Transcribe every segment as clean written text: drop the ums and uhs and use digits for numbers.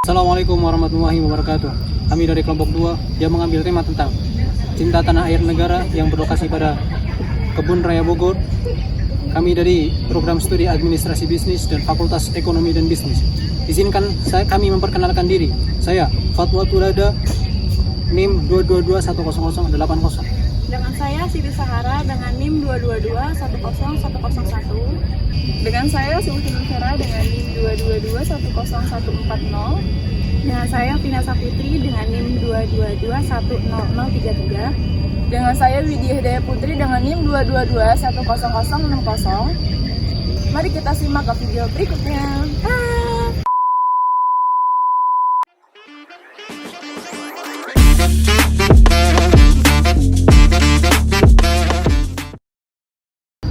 Assalamualaikum warahmatullahi wabarakatuh. Kami dari kelompok 2 yang mengambil tema tentang cinta tanah air negara yang berlokasi pada Kebun Raya Bogor. Kami dari program studi administrasi bisnis dan Fakultas Ekonomi dan Bisnis. Izinkan kami memperkenalkan diri. Saya Fatwa Tulada, NIM 2221080. Dengan saya Siti Sahara dengan NIM 222-10101. Dengan saya Sulti Nusara dengan NIM 222-10140. Dengan saya Vina Saputri dengan NIM 222-10033. Dengan saya Widya Hidayah Putri dengan NIM 222-10060. Mari kita simak ke video berikutnya.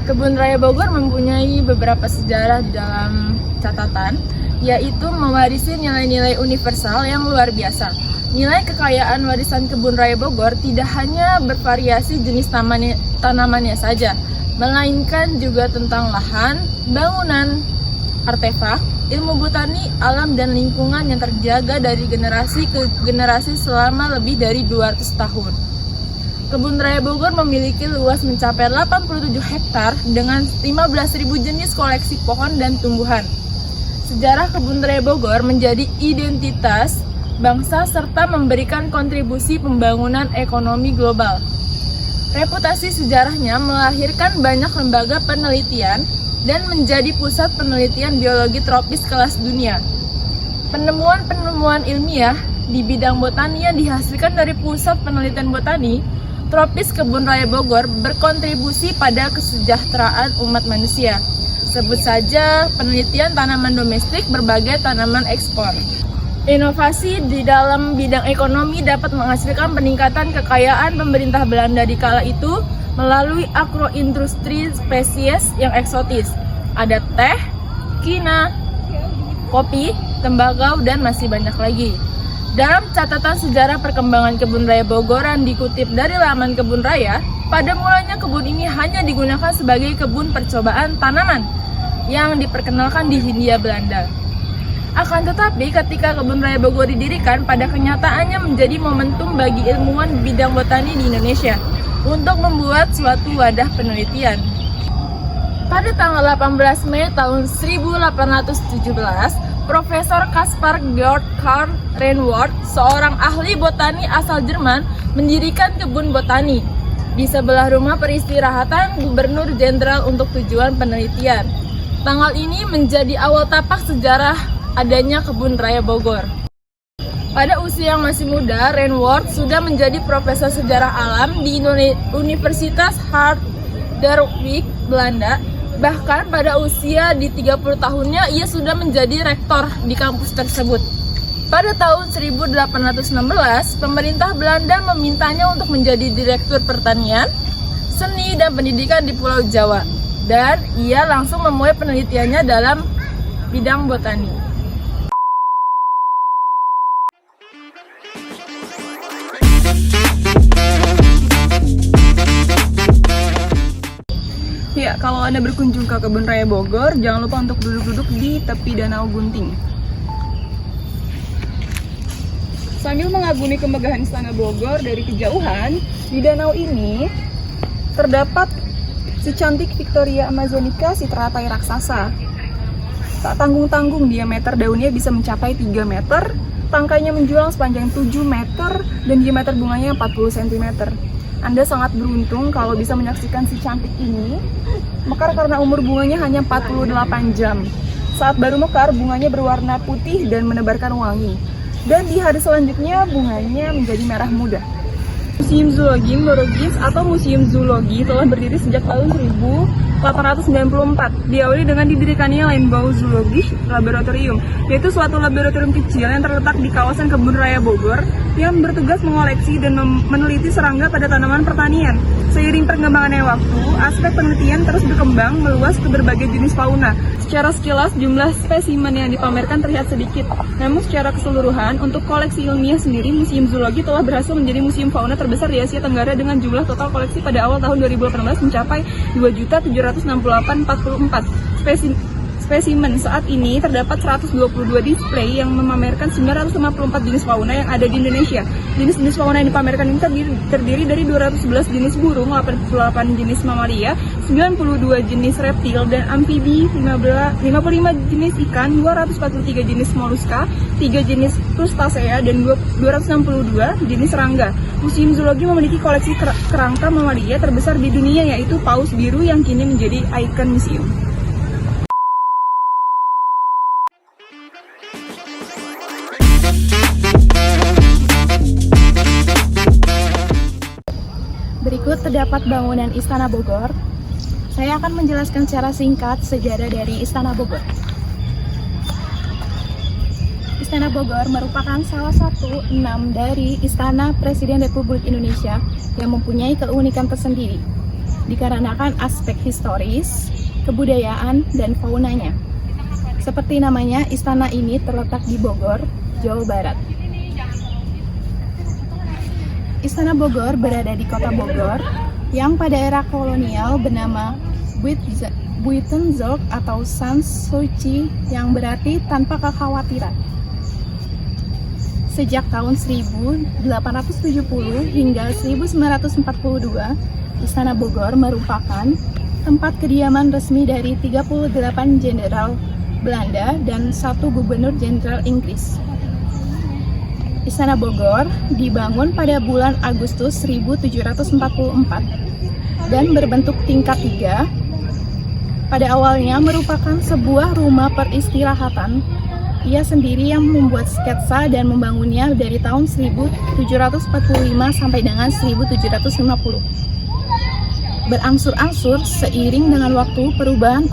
Kebun Raya Bogor mempunyai beberapa sejarah di dalam catatan, yaitu mewarisi nilai-nilai universal yang luar biasa. Nilai kekayaan warisan Kebun Raya Bogor tidak hanya bervariasi jenis tanamannya saja, melainkan juga tentang lahan, bangunan, artefak, ilmu botani, alam dan lingkungan yang terjaga dari generasi ke generasi selama lebih dari 200 tahun. Kebun Raya Bogor memiliki luas mencapai 87 hektar dengan 15.000 jenis koleksi pohon dan tumbuhan. Sejarah Kebun Raya Bogor menjadi identitas bangsa serta memberikan kontribusi pembangunan ekonomi global. Reputasi sejarahnya melahirkan banyak lembaga penelitian dan menjadi pusat penelitian biologi tropis kelas dunia. Penemuan-penemuan ilmiah di bidang botani yang dihasilkan dari pusat penelitian botani tropis Kebun Raya Bogor berkontribusi pada kesejahteraan umat manusia. Sebut saja penelitian tanaman domestik berbagai tanaman ekspor. Inovasi di dalam bidang ekonomi dapat menghasilkan peningkatan kekayaan pemerintah Belanda di kala itu melalui agroindustri spesies yang eksotis. Ada teh, kina, kopi, tembakau, dan masih banyak lagi. Dalam catatan sejarah perkembangan Kebun Raya Bogor yang dikutip dari laman Kebun Raya, pada mulanya kebun ini hanya digunakan sebagai kebun percobaan tanaman yang diperkenalkan di Hindia Belanda. Akan tetapi ketika Kebun Raya Bogor didirikan, pada kenyataannya menjadi momentum bagi ilmuwan bidang botani di Indonesia untuk membuat suatu wadah penelitian. Pada tanggal 18 Mei tahun 1817, Profesor Caspar Georg Karl Reinwald, seorang ahli botani asal Jerman, mendirikan kebun botani di sebelah rumah peristirahatan Gubernur Jenderal untuk tujuan penelitian. Tanggal ini menjadi awal tapak sejarah adanya Kebun Raya Bogor. Pada usia yang masih muda, Reinwald sudah menjadi profesor sejarah alam di Universitas Harderwijk, Belanda. Bahkan pada usia di 30 tahunnya, ia sudah menjadi rektor di kampus tersebut. Pada tahun 1816, pemerintah Belanda memintanya untuk menjadi direktur pertanian, seni, dan pendidikan di Pulau Jawa. Dan ia langsung memulai penelitiannya dalam bidang botani. Ya, kalau Anda berkunjung ke Kebun Raya Bogor, jangan lupa untuk duduk-duduk di tepi Danau Gunting. Sambil mengagumi kemegahan Istana Bogor dari kejauhan, di danau ini terdapat si cantik Victoria Amazonica, si teratai raksasa. Tak tanggung-tanggung, diameter daunnya bisa mencapai 3 meter, tangkainya menjulang sepanjang 7 meter, dan diameter bunganya 40 cm. Anda sangat beruntung kalau bisa menyaksikan si cantik ini. Mekar karena umur bunganya hanya 48 jam. Saat baru mekar, bunganya berwarna putih dan menebarkan wangi. Dan di hari selanjutnya, bunganya menjadi merah muda. Museum Zoologi Morogis atau Museum Zoologi telah berdiri sejak tahun 1894. Diawali dengan didirikannya Lembaga Zoologi Laboratorium, yaitu suatu laboratorium kecil yang terletak di kawasan Kebun Raya Bogor yang bertugas mengoleksi dan meneliti serangga pada tanaman pertanian. Seiring perkembangannya waktu, aspek penelitian terus berkembang meluas ke berbagai jenis fauna. Secara sekilas, jumlah spesimen yang dipamerkan terlihat sedikit. Namun secara keseluruhan, untuk koleksi ilmiah sendiri, Museum Zoologi telah berhasil menjadi museum fauna terbesar di Asia Tenggara dengan jumlah total koleksi pada awal tahun 2018 mencapai 2.768.044 spesimen. Saat ini terdapat 122 display yang memamerkan 954 jenis fauna yang ada di Indonesia. Jenis-jenis fauna yang dipamerkan ini terdiri dari 211 jenis burung, 88 jenis mamalia, 92 jenis reptil dan amfibi, 55 jenis ikan, 243 jenis moluska, 3 jenis krustasea, dan 262 jenis serangga. Museum Zoologi memiliki koleksi kerangka mamalia terbesar di dunia, yaitu paus biru yang kini menjadi ikon museum. Berikut terdapat bangunan Istana Bogor. Saya akan menjelaskan secara singkat sejarah dari Istana Bogor. Istana Bogor merupakan salah satu 6 dari Istana Presiden Republik Indonesia yang mempunyai keunikan tersendiri, dikarenakan aspek historis, kebudayaan, dan faunanya. Seperti namanya, istana ini terletak di Bogor, Jawa Barat. Istana Bogor berada di kota Bogor, yang pada era kolonial bernama Buitenzorg atau Sans Souci, yang berarti tanpa kekhawatiran. Sejak tahun 1870 hingga 1942, Istana Bogor merupakan tempat kediaman resmi dari 38 jenderal Belanda dan 1 gubernur jenderal Inggris. Istana Bogor dibangun pada bulan Agustus 1744 dan berbentuk tingkat 3. Pada awalnya merupakan sebuah rumah peristirahatan. Ia sendiri yang membuat sketsa dan membangunnya dari tahun 1745 sampai dengan 1750. Berangsur-angsur seiring dengan waktu, perubahan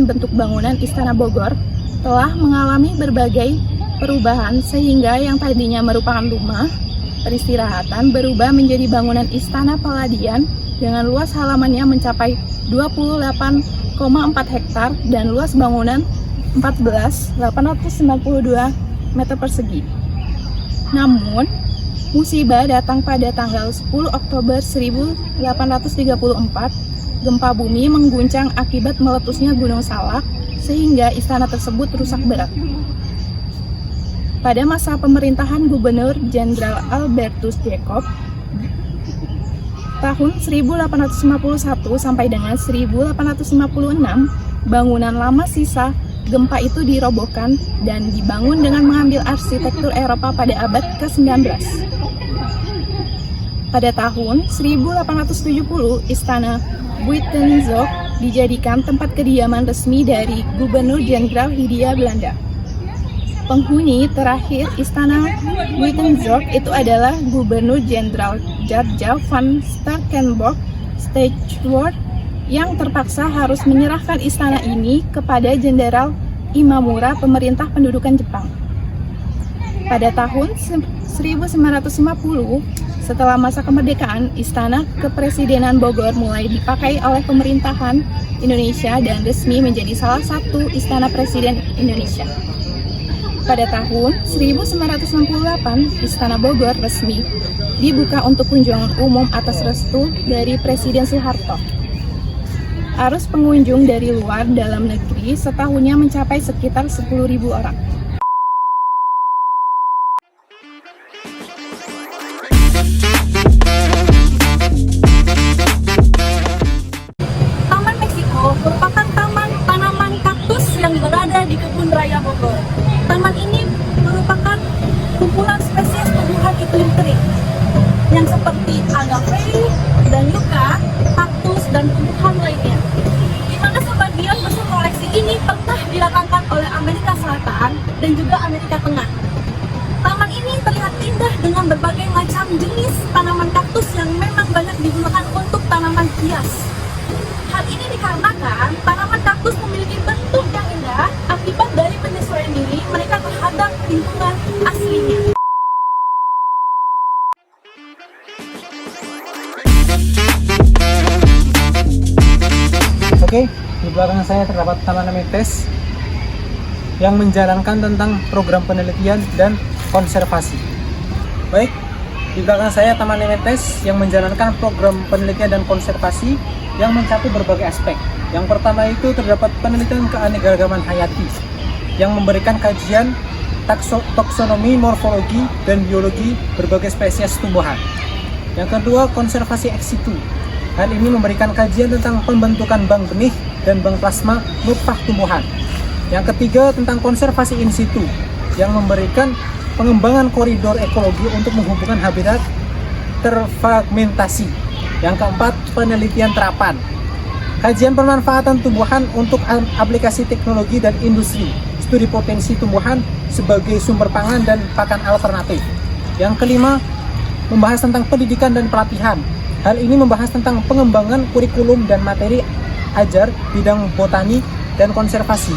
bentuk bangunan Istana Bogor telah mengalami berbagai perubahan sehingga yang tadinya merupakan rumah peristirahatan berubah menjadi bangunan Istana Palladian dengan luas halamannya mencapai 28,4 hektar dan luas bangunan 14.892 meter persegi. Namun, musibah datang pada tanggal 10 Oktober 1834. Gempa bumi mengguncang akibat meletusnya Gunung Salak, sehingga istana tersebut rusak berat. Pada masa pemerintahan Gubernur Jenderal Albertus Jacob, tahun 1851 sampai dengan 1856, bangunan lama sisa gempa itu dirobohkan dan dibangun dengan mengambil arsitektur Eropa pada abad ke-19. Pada tahun 1870, Istana Buitenzorg dijadikan tempat kediaman resmi dari Gubernur Jenderal Hindia Belanda. Penghuni terakhir Istana Buitenzorg itu adalah Gubernur Jenderal Jarja van Starkenborgh Steenvoort, yang terpaksa harus menyerahkan istana ini kepada Jenderal Imamura, pemerintah pendudukan Jepang. Pada tahun 1950, setelah masa kemerdekaan, Istana Kepresidenan Bogor mulai dipakai oleh pemerintahan Indonesia dan resmi menjadi salah satu istana Presiden Indonesia. Pada tahun 1968, Istana Bogor resmi dibuka untuk kunjungan umum atas restu dari Presiden Soeharto. Arus pengunjung dari luar dalam negeri setahunnya mencapai sekitar 10.000 orang. Taman Meksiko merupakan taman tanaman kaktus yang berada di Kebun Raya Bogor. Taman ini merupakan kumpulan spesies tumbuhan iklim kering yang seperti agave dan yucca, kaktus, dan tumbuhan lainnya. Di mana sebagian besar koleksi ini pernah didatangkan oleh Amerika Selatan dan juga Amerika Tengah. Taman ini terlihat indah dengan berbagai macam jenis tanaman kaktus yang memang banyak digunakan untuk tanaman hias. Hal ini dikarenakan tanaman kaktus memiliki bentuk yang indah akibat dari penyesuaian diri mereka terhadap lingkungan aslinya. Oke, di belakang saya terdapat Taman Ametes yang menjalankan tentang program penelitian dan konservasi. Baik, Di belakang saya Taman Lementes yang menjalankan program penelitian dan konservasi yang mencakup berbagai aspek. Yang pertama itu terdapat penelitian keanekaragaman hayati yang memberikan kajian taksonomi, morfologi, dan biologi berbagai spesies tumbuhan. Yang kedua, konservasi ex situ. Hal ini memberikan kajian tentang pembentukan bank benih dan bank plasma nutfah tumbuhan. Yang ketiga, tentang konservasi in situ yang memberikan pengembangan koridor ekologi untuk menghubungkan habitat terfragmentasi. Yang keempat, penelitian terapan. Kajian pemanfaatan tumbuhan untuk aplikasi teknologi dan industri. Studi potensi tumbuhan sebagai sumber pangan dan pakan alternatif. Yang kelima, membahas tentang pendidikan dan pelatihan. Hal ini membahas tentang pengembangan kurikulum dan materi ajar bidang botani dan konservasi.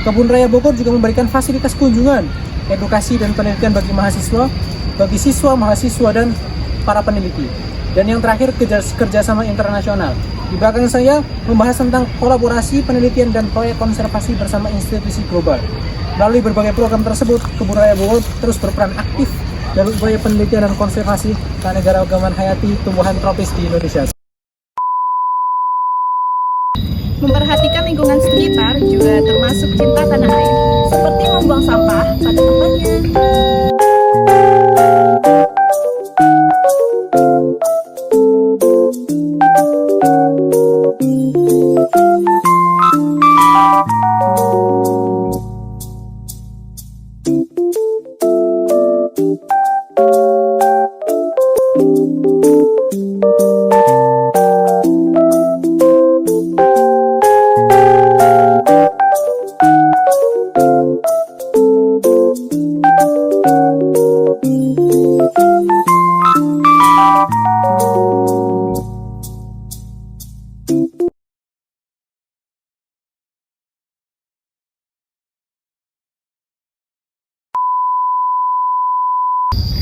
Kebun Raya Bogor juga memberikan fasilitas kunjungan, edukasi dan penelitian bagi mahasiswa, bagi siswa, mahasiswa, dan para peneliti. Dan yang terakhir, kerjasama internasional. Di belakang saya membahas tentang kolaborasi penelitian dan proyek konservasi bersama institusi global. Melalui berbagai program tersebut, Kebun Raya Bogor terus berperan aktif dalam upaya penelitian dan konservasi keanekaragaman hayati tumbuhan tropis di Indonesia. Memperhatikan lingkungan sekitar juga termasuk cinta tanah air, seperti membuang sampah pada tempatnya.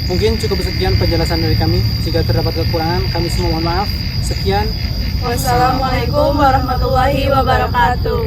Mungkin cukup sekian penjelasan dari kami. Jika terdapat kekurangan, kami semua mohon maaf. Sekian. Wassalamualaikum warahmatullahi wabarakatuh.